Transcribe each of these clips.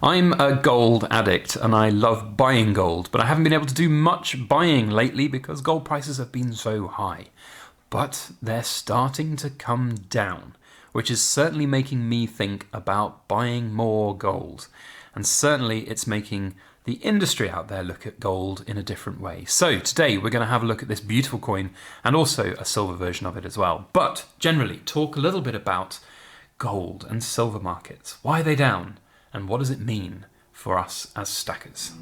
I'm a gold addict and I love buying gold, but I haven't been able to do much buying lately because gold prices have been so high. But they're starting to come down, which is certainly making me think about buying more gold. And certainly it's making the industry out there look at gold in a different way. So today we're going to have a look at this beautiful coin and also a silver version of it as well. But generally talk a little bit about gold and silver markets. Why are they down? And what does it mean for us as stackers?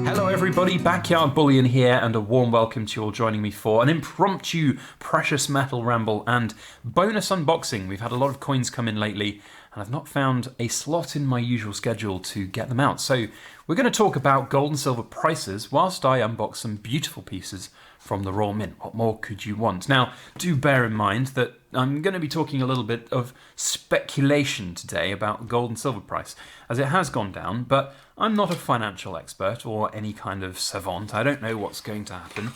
Hello everybody, Backyard Bullion here, and a warm welcome to you all joining me for an impromptu precious metal ramble and bonus unboxing. We've had a lot of coins come in lately, and I've not found a slot in my usual schedule to get them out. So we're going to talk about gold and silver prices whilst I unbox some beautiful pieces from the raw mint. What more could you want? Now, do bear in mind that I'm going to be talking a little bit of speculation today about gold and silver price, as it has gone down, but I'm not a financial expert or any kind of savant. I don't know what's going to happen.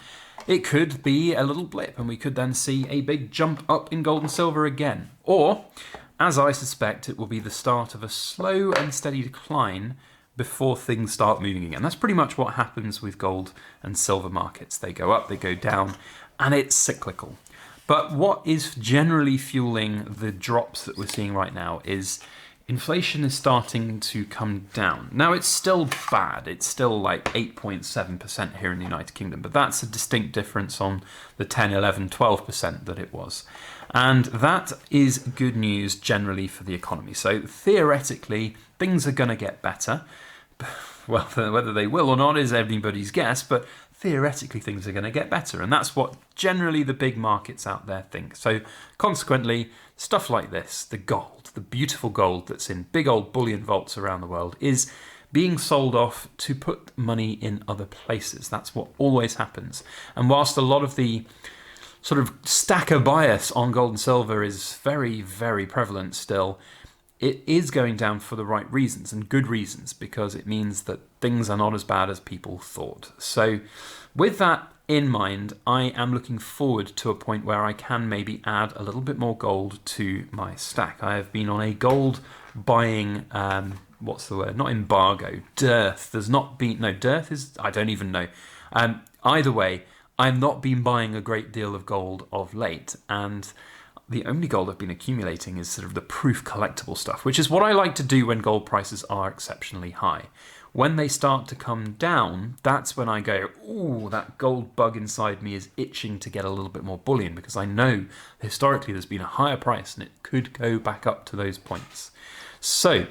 It could be a little blip and we could then see a big jump up in gold and silver again. Or, as I suspect, it will be the start of a slow and steady decline before things start moving again. That's pretty much what happens with gold and silver markets. They go up, they go down, and it's cyclical. But what is generally fueling the drops that we're seeing right now is inflation is starting to come down. Now, it's still bad. It's still like 8.7% here in the United Kingdom, but that's a distinct difference on the 10, 11, 12% that it was. And that is good news generally for the economy. So theoretically, things are going to get better. Well, whether they will or not is anybody's guess, but theoretically things are going to get better. And that's what generally the big markets out there think. So consequently, stuff like this, the gold, the beautiful gold that's in big old bullion vaults around the world, is being sold off to put money in other places. That's what always happens. And whilst a lot of the sort of stacker bias on gold and silver is very, very prevalent still, it is going down for the right reasons and good reasons, because it means that things are not as bad as people thought. So with that in mind, I am looking forward to a point where I can maybe add a little bit more gold to my stack. I have been on a gold buying, what's the word? Not embargo, dearth. There's not been, no, dearth is, I don't even know. Either way, I've not been buying a great deal of gold of late, and the only gold I've been accumulating is sort of the proof collectible stuff, which is what I like to do when gold prices are exceptionally high. When they start to come down, that's when I go, ooh, that gold bug inside me is itching to get a little bit more bullion, because I know historically there's been a higher price and it could go back up to those points. So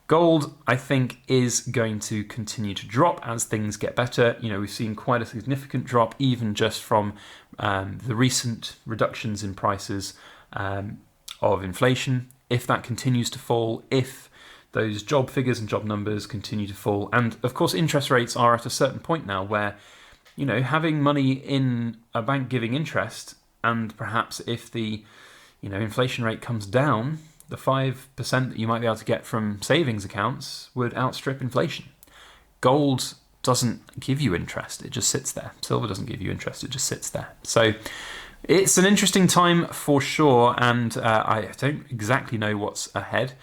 gold, I think, is going to continue to drop as things get better. You know, we've seen quite a significant drop even just from the recent reductions in prices of inflation. If that continues to fall, if those job figures and job numbers continue to fall, and of course interest rates are at a certain point now where, you know, having money in a bank giving interest, and perhaps if the, you know, inflation rate comes down, the 5% that you might be able to get from savings accounts would outstrip inflation. Gold doesn't give you interest, it just sits there. Silver doesn't give you interest, it just sits there. So it's an interesting time for sure, and I don't exactly know what's ahead.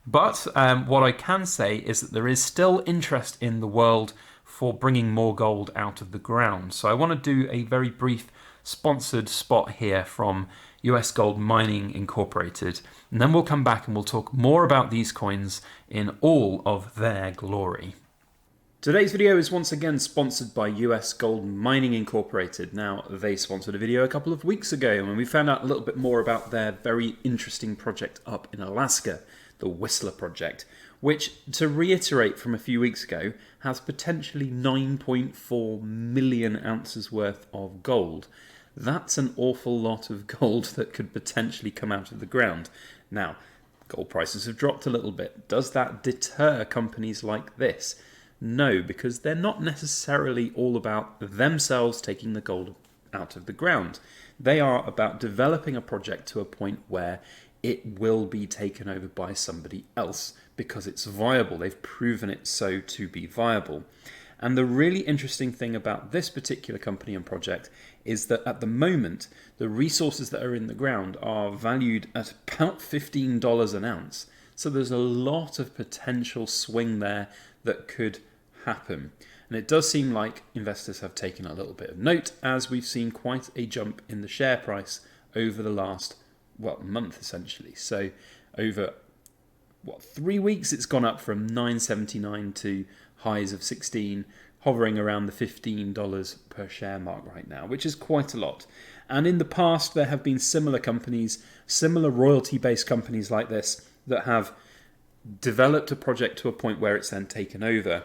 But what I can say is that there is still interest in the world for bringing more gold out of the ground. So I want to do a very brief sponsored spot here from US Gold Mining Incorporated, and then we'll come back and we'll talk more about these coins in all of their glory. Today's video is once again sponsored by US Gold Mining Incorporated. Now, they sponsored a video a couple of weeks ago when we found out a little bit more about their very interesting project up in Alaska, the Whistler project, which, to reiterate from a few weeks ago, has potentially 9.4 million ounces worth of gold. That's an awful lot of gold that could potentially come out of the ground. Now, gold prices have dropped a little bit. Does that deter companies like this? No, because they're not necessarily all about themselves taking the gold out of the ground. They are about developing a project to a point where it will be taken over by somebody else because it's viable. They've proven it so to be viable. And the really interesting thing about this particular company and project is that at the moment, the resources that are in the ground are valued at about $15 an ounce. So there's a lot of potential swing there that could happen. And it does seem like investors have taken a little bit of note, as we've seen quite a jump in the share price over the last, month essentially. So over 3 weeks, it's gone up from $9.79 to highs of 16, hovering around the $15 per share mark right now, which is quite a lot. And in the past, there have been similar companies, similar royalty-based companies like this, that have developed a project to a point where it's then taken over,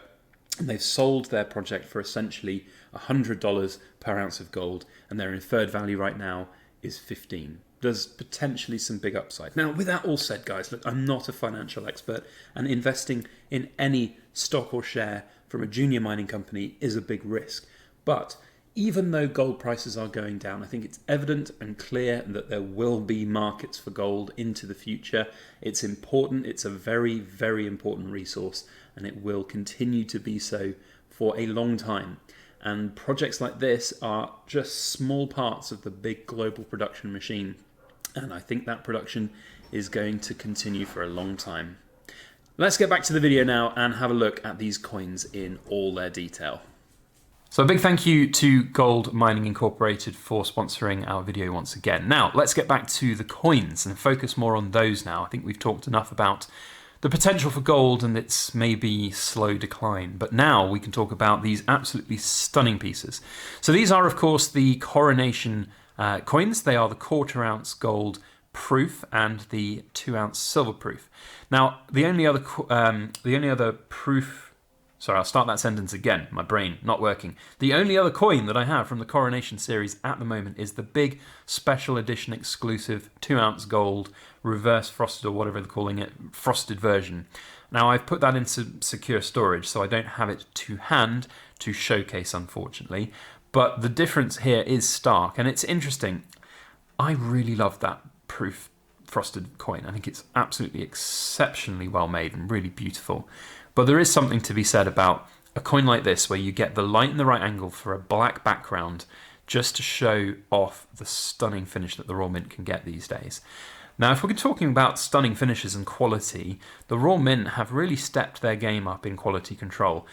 and they've sold their project for essentially $100 per ounce of gold, and their inferred value right now is 15. There's potentially some big upside. Now, with that all said, guys, look, I'm not a financial expert, and investing in any stock or share from a junior mining company is a big risk. But even though gold prices are going down, I think it's evident and clear that there will be markets for gold into the future. It's important. It's a very, very important resource, and it will continue to be so for a long time. And projects like this are just small parts of the big global production machine. And I think that production is going to continue for a long time. Let's get back to the video now and have a look at these coins in all their detail. So a big thank you to Gold Mining Incorporated for sponsoring our video once again. Now, let's get back to the coins and focus more on those now. I think we've talked enough about the potential for gold and its maybe slow decline. But now we can talk about these absolutely stunning pieces. So these are, of course, the Coronation coins. They are the quarter ounce gold proof and the 2 ounce silver proof. Now, the only other proof. Sorry, I'll start that sentence again. My brain not working. The only other coin that I have from the Coronation series at the moment is the big special edition exclusive 2 ounce gold reverse frosted, or whatever they're calling it, frosted version. Now, I've put that into secure storage, so I don't have it to hand to showcase, unfortunately. But the difference here is stark, and it's interesting. I really love that proof frosted coin. I think it's absolutely exceptionally well made and really beautiful. But there is something to be said about a coin like this, where you get the light in the right angle for a black background, just to show off the stunning finish that the Royal Mint can get these days. Now, if we're talking about stunning finishes and quality, the Royal Mint have really stepped their game up in quality control.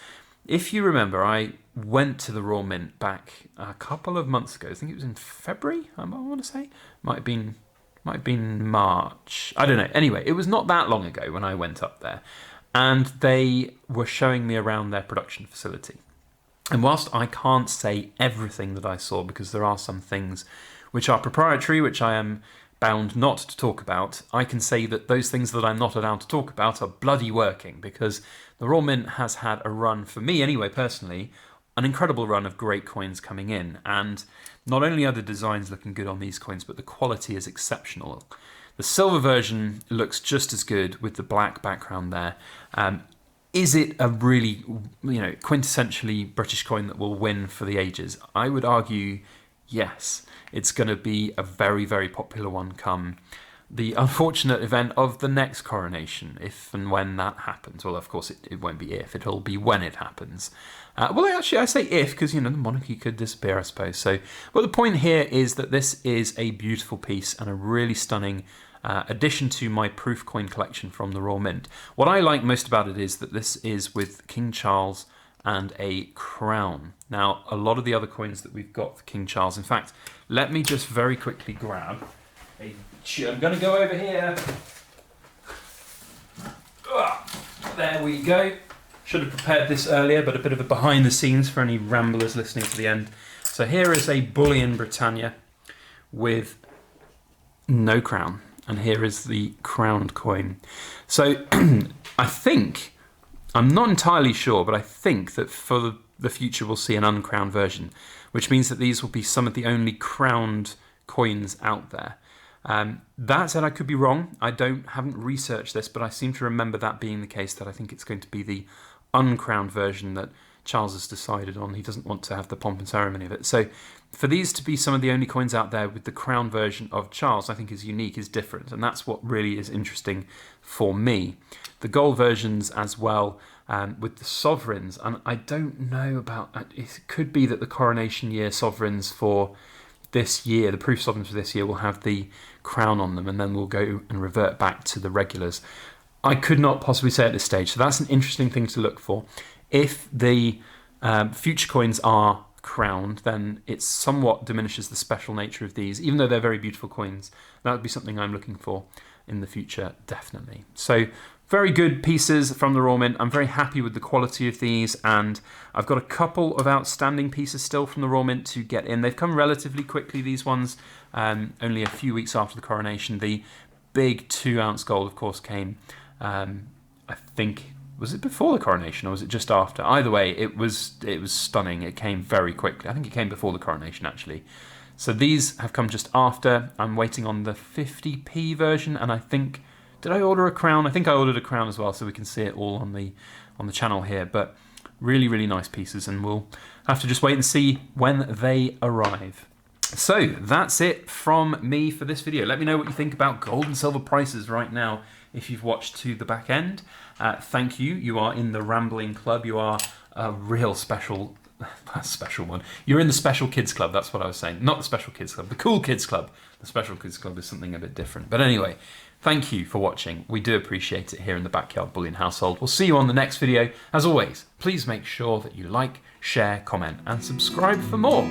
If you remember, I went to the Royal Mint back a couple of months ago. I think it was in February, I want to say. Might have been March. I don't know. Anyway, it was not that long ago when I went up there. And they were showing me around their production facility. And whilst I can't say everything that I saw, because there are some things which are proprietary, which I am bound not to talk about, I can say that those things that I'm not allowed to talk about are bloody working, because the Royal Mint has had a run, for me anyway, personally, an incredible run of great coins coming in. And not only are the designs looking good on these coins, but the quality is exceptional. The silver version looks just as good with the black background there. Is it a really, quintessentially British coin that will win for the ages? I would argue yes. It's going to be a very, very popular one come the unfortunate event of the next coronation, if and when that happens. Well, of course, it won't be if, it'll be when it happens. Well, actually, I say if, because, the monarchy could disappear, I suppose. So, well, the point here is that this is a beautiful piece and a really stunning addition to my proof coin collection from the Royal Mint. What I like most about it is that this is with King Charles and a crown. Now, a lot of the other coins that we've got for King Charles, in fact, let me just very quickly grab a... I'm going to go over here. There we go. Should have prepared this earlier, but a bit of a behind the scenes for any ramblers listening to the end. So here is a Bullion Britannia with no crown. And here is the crowned coin. So I think, I'm not entirely sure, but I think that for the future we'll see an uncrowned version, which means that these will be some of the only crowned coins out there. That said, I could be wrong. I haven't researched this, but I seem to remember that being the case, that I think it's going to be the uncrowned version that Charles has decided on. He doesn't want to have the pomp and ceremony of it. So for these to be some of the only coins out there with the crown version of Charles, I think is unique, is different. And that's what really is interesting for me. The gold versions as well with the sovereigns, and I don't know about, it could be that the Coronation year sovereigns for this year, the proof sovereigns for this year, will have the crown on them, and then we'll go and revert back to the regulars. I could not possibly say at this stage, so that's an interesting thing to look for. If the future coins are crowned, then it somewhat diminishes the special nature of these, even though they're very beautiful coins. That would be something I'm looking for in the future, definitely. So very good pieces from the Raw Mint. I'm very happy with the quality of these, and I've got a couple of outstanding pieces still from the Raw Mint to get in. They've come relatively quickly, these ones, only a few weeks after the Coronation. The big 2-ounce gold, of course, came, I think, was it before the Coronation or was it just after? Either way, it was stunning. It came very quickly. I think it came before the Coronation, actually. So these have come just after. I'm waiting on the 50p version, and I think, did I order a crown? I think I ordered a crown as well, so we can see it all on the channel here. But really, really nice pieces, and we'll have to just wait and see when they arrive. So that's it from me for this video. Let me know what you think about gold and silver prices right now if you've watched to the back end. Thank you. You are in the Rambling Club. You are a real special one. You're in the Special Kids Club. That's what I was saying. Not the Special Kids Club, the Cool Kids Club. The Special Kids Club is something a bit different. But anyway, thank you for watching. We do appreciate it here in the Backyard Bullion household. We'll see you on the next video. As always, please make sure that you like, share, comment, and subscribe for more.